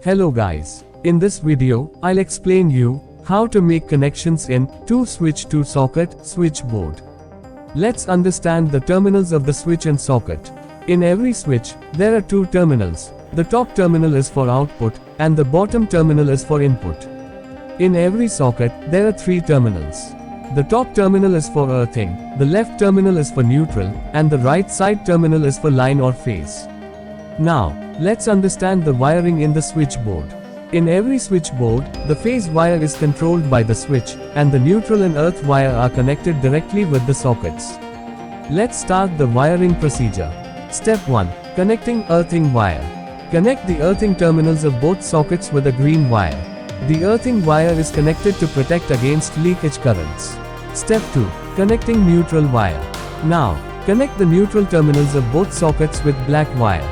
Hello guys. In this video, I'll explain you how to make connections in 2 socket switchboard. Let's understand the terminals of the switch and socket. In every switch, there are two terminals. The top terminal is for output, and the bottom terminal is for input. In every socket, there are three terminals. The top terminal is for earthing, the left terminal is for neutral, and the right side terminal is for line or phase. Now, let's understand the wiring in the switchboard. In every switchboard, the phase wire is controlled by the switch, and the neutral and earth wire are connected directly with the sockets. Let's start the wiring procedure. Step 1. Connecting earthing wire. Connect the earthing terminals of both sockets with a green wire. The earthing wire is connected to protect against leakage currents. Step 2. Connecting neutral wire. Now, connect the neutral terminals of both sockets with black wire.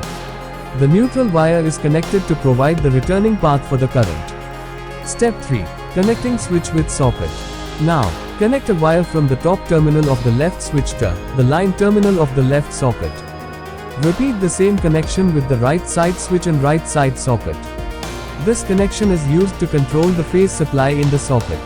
The neutral wire is connected to provide the returning path for the current. Step 3. Connecting switch with socket. Now, connect a wire from the top terminal of the left switch to the line terminal of the left socket. Repeat the same connection with the right side switch and right side socket. This connection is used to control the phase supply in the socket.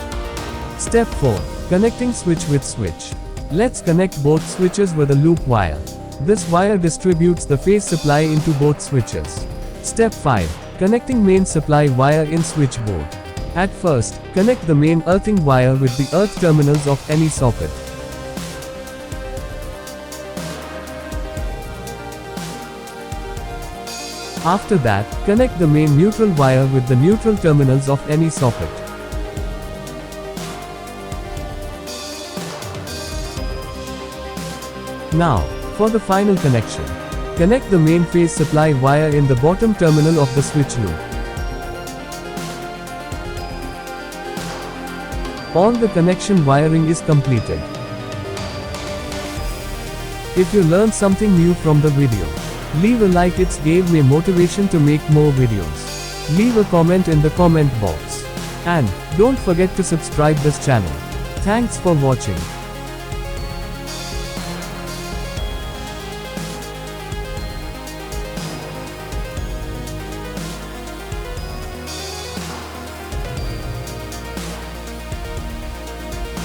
Step 4. Connecting switch with switch. Let's connect both switches with a loop wire. This wire distributes the phase supply into both switches. Step 5. Connecting main supply wire in switchboard. At first, connect the main earthing wire with the earth terminals of any socket. After that, connect the main neutral wire with the neutral terminals of any socket. Now, for the final connection, connect the main phase supply wire in the bottom terminal of the switch loop. All the connection wiring is completed. If you learned something new from the video, leave a like, it gave me motivation to make more videos. Leave a comment in the comment box. And don't forget to subscribe this channel. Thanks for watching.